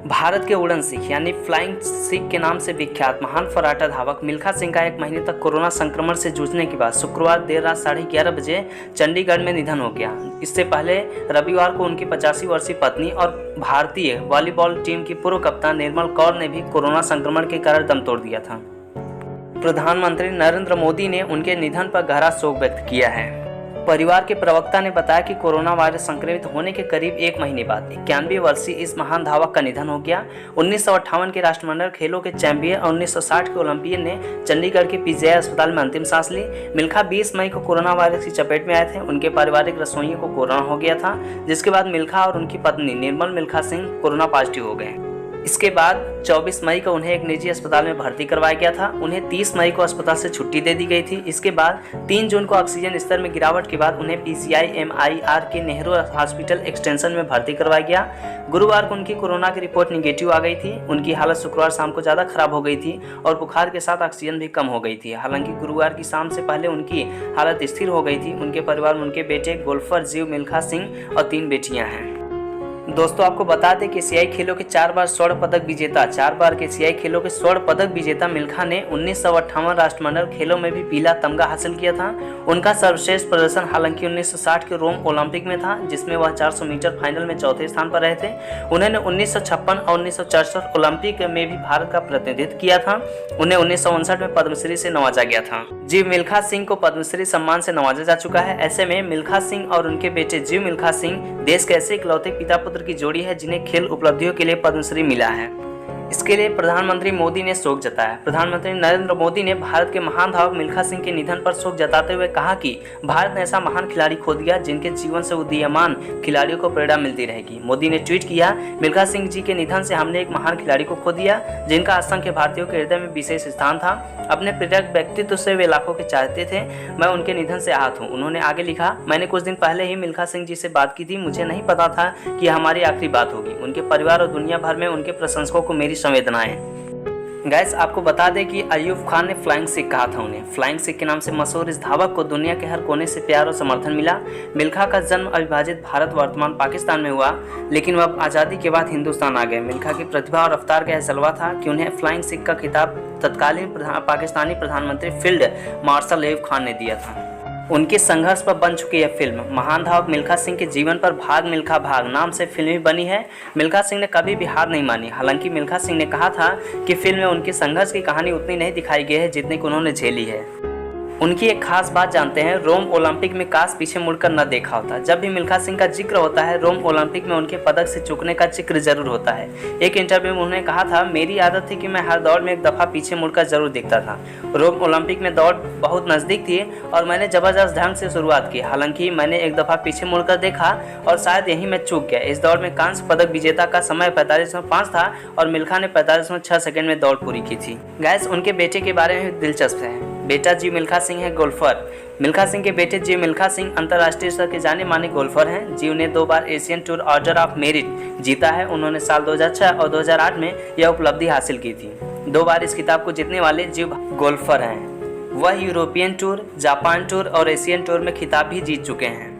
भारत के उड़न सिख यानी फ्लाइंग सिख के नाम से विख्यात महान फर्राटा धावक मिल्खा सिंह का 1 महीने तक कोरोना संक्रमण से जूझने के बाद शुक्रवार देर रात 11:30 बजे चंडीगढ़ में निधन हो गया। इससे पहले रविवार को उनकी 85 वर्षीय पत्नी और भारतीय वॉलीबॉल टीम की पूर्व कप्तान निर्मल कौर ने भी कोरोना संक्रमण के कारण दम तोड़ दिया था। प्रधानमंत्री नरेंद्र मोदी ने उनके निधन पर गहरा शोक व्यक्त किया है। परिवार के प्रवक्ता ने बताया कि कोरोना वायरस संक्रमित होने के करीब 1 महीने बाद 91 वर्षीय इस महान धावक का निधन हो गया। 1958 के राष्ट्रमंडल खेलों के चैंपियन और 1960 के ओलंपियन ने चंडीगढ़ के पीजीआई अस्पताल में अंतिम सांस ली। मिल्खा 20 मई को कोरोना वायरस की चपेट में आए थे। उनके पारिवारिक रसोइयों को कोरोना हो गया था, जिसके बाद मिल्खा और उनकी पत्नी निर्मल मिल्खा सिंह कोरोना पॉजिटिव हो गए। इसके बाद 24 मई को उन्हें एक निजी अस्पताल में भर्ती करवाया गया था। उन्हें 30 मई को अस्पताल से छुट्टी दे दी गई थी। इसके बाद 3 जून को ऑक्सीजन स्तर में गिरावट के बाद उन्हें PCI-MIR के नेहरू हॉस्पिटल एक्सटेंशन में भर्ती करवाया गया। गुरुवार को उनकी कोरोना की रिपोर्ट निगेटिव आ गई थी। उनकी हालत शुक्रवार शाम को ज़्यादा खराब हो गई थी और बुखार के साथ ऑक्सीजन भी कम हो गई थी। हालांकि गुरुवार की शाम से पहले उनकी हालत स्थिर हो गई थी। उनके परिवार में उनके बेटे गोल्फर जीव मिल्खा सिंह और 3 बेटियाँ हैं। दोस्तों, आपको बता दें कि एशियाई खेलों के 4 बार स्वर्ण पदक विजेता मिल्खा ने 1958 राष्ट्रमंडल खेलों में भी पीला तमगा हासिल किया था। उनका सर्वश्रेष्ठ प्रदर्शन हालांकि 1960 के रोम ओलंपिक में था, जिसमें वह 400 मीटर फाइनल में चौथे स्थान पर रहे थे। उन्होंने 1956 और 1964 ओलंपिक में भी भारत का प्रतिनिधित्व किया था। उन्हें 1959 में पद्मश्री से नवाजा गया था। जीव मिल्खा सिंह को पद्मश्री सम्मान से नवाजा जा चुका है। ऐसे में मिल्खा सिंह और उनके बेटे जीव मिल्खा सिंह देश के ऐसे इकलौते पिता पुत्र की जोड़ी है जिन्हें खेल उपलब्धियों के लिए पद्मश्री मिला है। इसके लिए प्रधानमंत्री मोदी ने शोक जताया। प्रधानमंत्री नरेंद्र मोदी ने भारत के महान धावक मिल्खा सिंह के निधन पर शोक जताते हुए कहा कि भारत ने ऐसा महान खिलाड़ी खो दिया जिनके जीवन से उदीयमान खिलाड़ियों को प्रेरणा मिलती रहेगी। मोदी ने ट्वीट किया, मिल्खा सिंह जी के निधन से हमने एक महान खिलाड़ी को खो दिया जिनका असंख्य भारतीयों के हृदय में विशेष स्थान था। अपने पृथक व्यक्तित्व से वे लाखों के चाहते थे। मैं उनके निधन से आहत हूँ। उन्होंने आगे लिखा, मैंने कुछ दिन पहले ही मिल्खा सिंह जी से बात की थी। मुझे नहीं पता था कि हमारी आखिरी बात होगी। उनके परिवार और दुनिया भर में उनके प्रशंसकों को मेरी संवेदनाएं। गाइस, आपको बता दें कि अयूब खान ने फ्लाइंग सिख कहा था उन्हें। फ्लाइंग सिख के नाम से मशहूर इस धावक को दुनिया के हर कोने से प्यार और समर्थन मिला। मिल्खा का जन्म अविभाजित भारत वर्तमान पाकिस्तान में हुआ, लेकिन वह आज़ादी के बाद हिंदुस्तान आ गए। मिल्खा की प्रतिभा और रफ्तार का यह जलवा था कि उन्हें फ्लाइंग सिख का खिताब तत्कालीन पाकिस्तानी प्रधानमंत्री फील्ड मार्शल अयूब खान ने दिया था। उनके संघर्ष पर बन चुकी यह फिल्म महान धावक मिल्खा सिंह के जीवन पर भाग मिल्खा भाग नाम से फिल्म भी बनी है। मिल्खा सिंह ने कभी भी हार नहीं मानी। हालांकि मिल्खा सिंह ने कहा था कि फिल्म में उनके संघर्ष की कहानी उतनी नहीं दिखाई गई है जितनी कि उन्होंने झेली है। उनकी एक खास बात जानते हैं, रोम ओलंपिक में काश पीछे मुड़कर न देखा होता। जब भी मिल्खा सिंह का जिक्र होता है, रोम ओलंपिक में उनके पदक से चूकने का जिक्र जरूर होता है। एक इंटरव्यू में उन्होंने कहा था, मेरी आदत थी कि मैं हर दौड़ में एक दफ़ा पीछे मुड़कर जरूर देखता था। रोम ओलंपिक में दौड़ बहुत नज़दीक थी और मैंने ज़बरदस्त ढंग से शुरुआत की। हालांकि मैंने एक दफ़ा पीछे मुड़कर देखा और शायद यही मैं चूक गया। इस दौड़ में कांस्य पदक विजेता का समय 45.5 था और मिल्खा ने 45.6 सेकंड में दौड़ पूरी की थी। गाइस, उनके बेटे के बारे में दिलचस्प है। बेटा जीव मिल्खा सिंह है गोल्फर। मिल्खा सिंह के बेटे जीव मिल्खा सिंह अंतर्राष्ट्रीय स्तर के जाने माने गोल्फर हैं। जीव ने 2 बार Asian tour order of merit जीता है। उन्होंने साल 2006 और 2008 में यह उपलब्धि हासिल की थी। 2 बार इस खिताब को जीतने वाले जीव गोल्फर हैं। वह यूरोपियन टूर, जापान टूर और एशियन टूर में खिताब भी जीत चुके हैं।